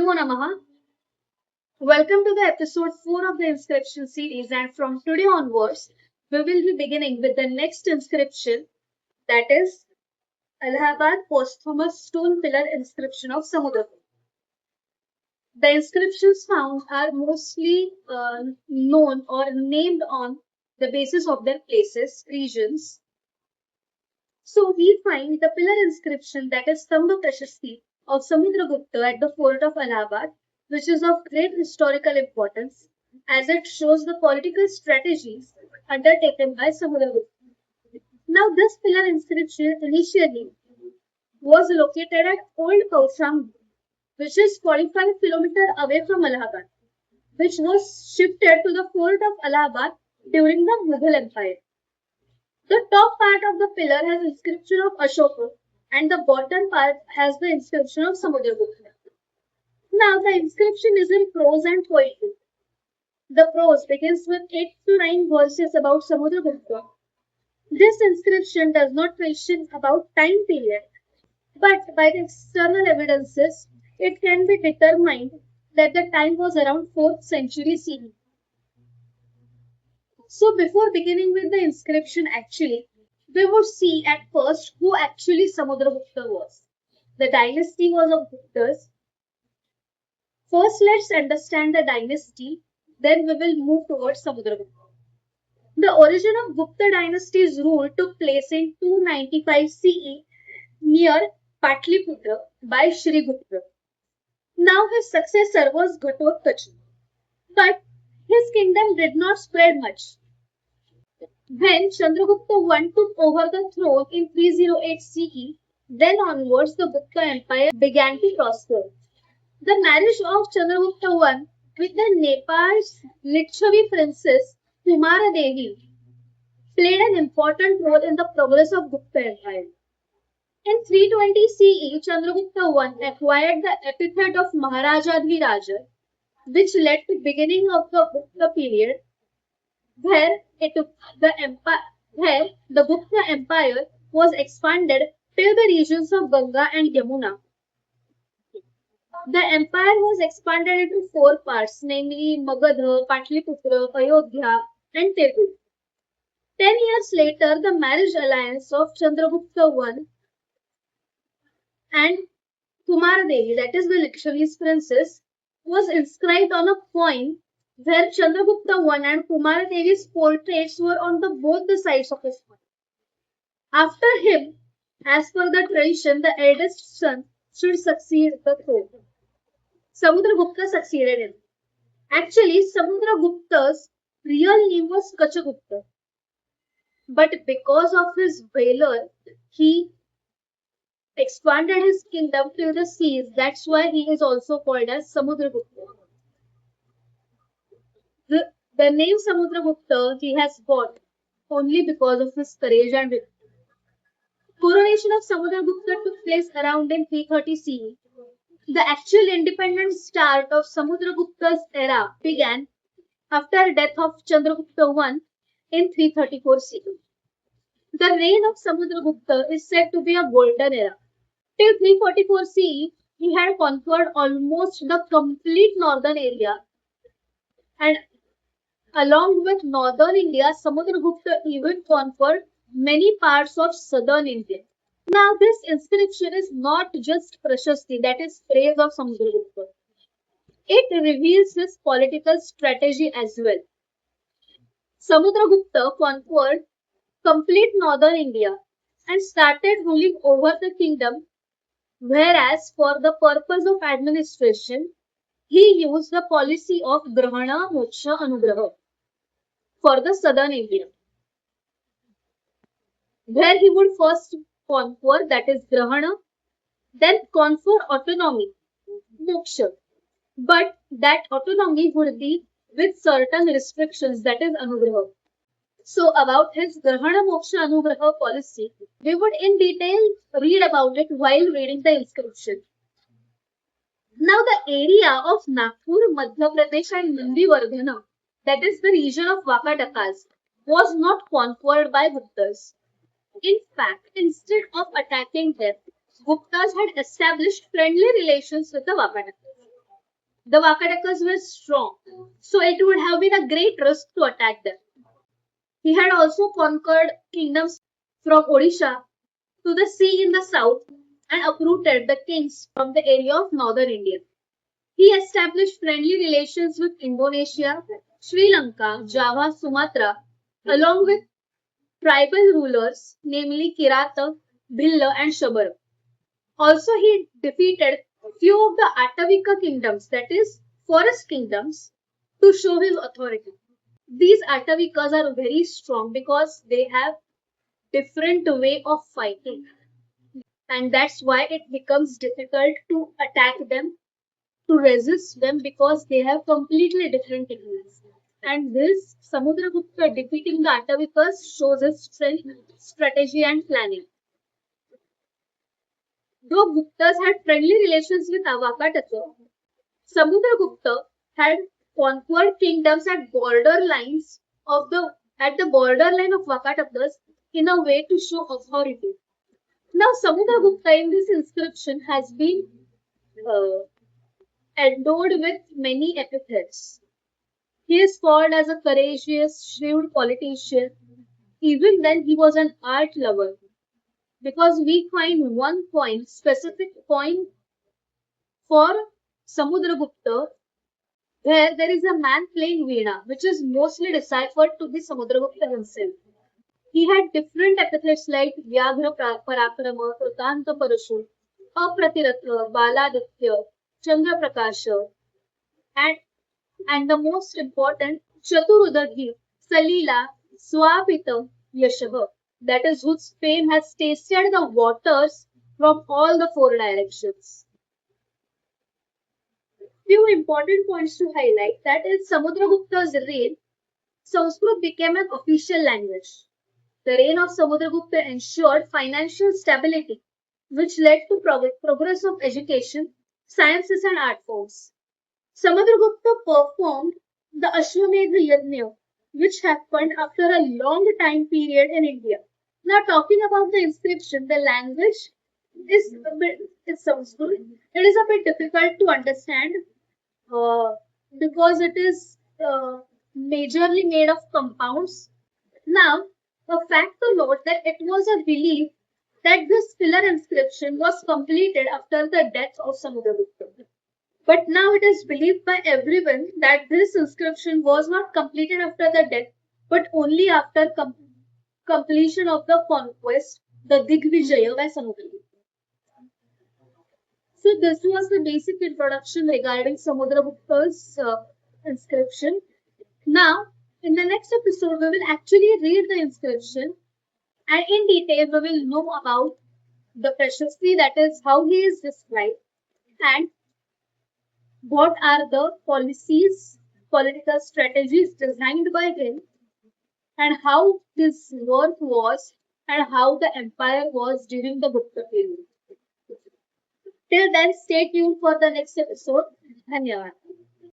Namo Namaha. Welcome to the episode 4 of the inscription series, and from today onwards, we will be beginning with the next inscription, that is Allahabad posthumous stone pillar inscription of Samudra. The inscriptions found are mostly known or named on the basis of their places, regions. So we find the pillar inscription, that is Stambha Prashasti of Samudragupta at the fort of Allahabad, which is of great historical importance as it shows the political strategies undertaken by Samudragupta. Now, this pillar inscription initially was located at Old Kausham, which is 45 kilometers away from Allahabad, which was shifted to the fort of Allahabad during the Mughal Empire. The top part of the pillar has inscription of Ashoka and the bottom part has the inscription of Samudragupta. Now the inscription is in prose and poetry. The prose begins with 8 to 9 verses about Samudragupta. This inscription does not mention about time period, but by the external evidences, it can be determined that the time was around 4th century CE. So before beginning with the inscription actually, we would see at first who actually Samudragupta was. The dynasty was of Guptas. First let's understand the dynasty, then we will move towards Samudragupta. The origin of Gupta dynasty's rule took place in 295 CE near Patliputra by Shri Gupta. Now his successor was Ghatotkacha, but his kingdom did not spread much. When Chandragupta I took over the throne in 308 CE, then onwards the Gupta Empire began to prosper. The marriage of Chandragupta I with the Nepal's Licchavi princess Kumara Devi played an important role in the progress of Gupta Empire. In 320 CE, Chandragupta I acquired the epithet of Maharajadhiraja, which led to beginning of the Gupta period, where the Gupta Empire was expanded till the regions of Ganga and Yamuna. The empire was expanded into 4 parts, namely Magadha, Patliputra, Ayodhya, and Tirupur. 10 years later, the marriage alliance of Chandragupta I and Kumaradevi, that is the Licchavi's princess, was inscribed on a coin where Chandragupta I and Kumaradevi's portraits were on both the sides of his coin. After him, as per the tradition, the eldest son should succeed the throne. Samudragupta succeeded him. Actually, Samudragupta's real name was Kachagupta. But because of his valor, he expanded his kingdom till the seas. That's why he is also called as Samudragupta. The name Samudragupta he has got only because of his courage and victory. Coronation of Samudragupta took place around in 330 CE. The actual independent start of Samudragupta's era began after death of Chandragupta I in 334 CE. The reign of Samudragupta is said to be a golden era. Till 344 CE, he had conquered almost the complete northern area, and along with northern India, Samudragupta even conquered many parts of southern India. Now, this inscription is not just Prashasti, that is praise of Samudragupta. It reveals his political strategy as well. Samudragupta conquered complete northern India and started ruling over the kingdom, whereas for the purpose of administration, he used the policy of Grahana Moksha Anugraha for the southern India, where he would first conquer, that is Grahana, then confer autonomy, Moksha. But that autonomy would be with certain restrictions, that is Anugraha. So about his Grahana Moksha Anugraha policy, we would in detail read about it while reading the inscription. Now the area of Nagpur, Madhya Pradesh and Nandivardhana, that is the region of Vakatakas, was not conquered by Guptas. In fact, instead of attacking them, Guptas had established friendly relations with the Vakatakas. The Vakatakas were strong, so it would have been a great risk to attack them. He had also conquered kingdoms from Odisha to the sea in the south and uprooted the kings from the area of northern India. He established friendly relations with Indonesia, Sri Lanka, Java, Sumatra, along with tribal rulers, namely Kirata, Bhilla, and Shabara. Also, he defeated few of the Atavika kingdoms, that is, forest kingdoms, to show his authority. These Atavikas are very strong because they have different way of fighting, and that's why it becomes difficult to attack them, to resist them, because they have completely different techniques. And this Samudragupta defeating the Atavikas shows his strength, strategy, and planning. Though Guptas had friendly relations with Avakataka, Samudragupta had conquered kingdoms at the borderline of Vakatakas in a way to show authority. Now, Samudragupta in this inscription has been uh, endowed with many epithets. He is called as a courageous, shrewd politician. Even then, he was an art lover because we find one point, specific point for Samudragupta, where there is a man playing Veena, which is mostly deciphered to be Samudragupta himself. He had different epithets like Vyaghra Parakrama, Krutanta Parashu, Apratiratva, Baladitya, Chandra Prakasha, and, and the most important, Chaturudadhi, Salila, Swapita, Yashaha, that is, whose fame has tasted the waters from all the four directions. Few important points to highlight, that in Samudragupta's reign, Sanskrit became an official language. The reign of Samudragupta ensured financial stability, which led to progress of education, sciences, and art forms. Samudragupta performed the Ashwamedha Yajna, which happened after a long time period in India. Now, talking about the inscription, the language is Sanskrit. It is a bit difficult to understand uh, because it is majorly made of compounds. Now, a fact to note that it was a belief that this pillar inscription was completed after the death of Samudragupta. But now it is believed by everyone that this inscription was not completed after the death, but only after completion of the conquest, the Digvijaya by Samudragupta. So this was the basic introduction regarding Samudragupta's inscription. Now, in the next episode, we will actually read the inscription and in detail we will know about the preciosity, that is how he is described, and what are the policies, political strategies designed by him, and how his work was, and how the empire was during the Gupta period. Till then, stay tuned for the next episode. Dhanyavad.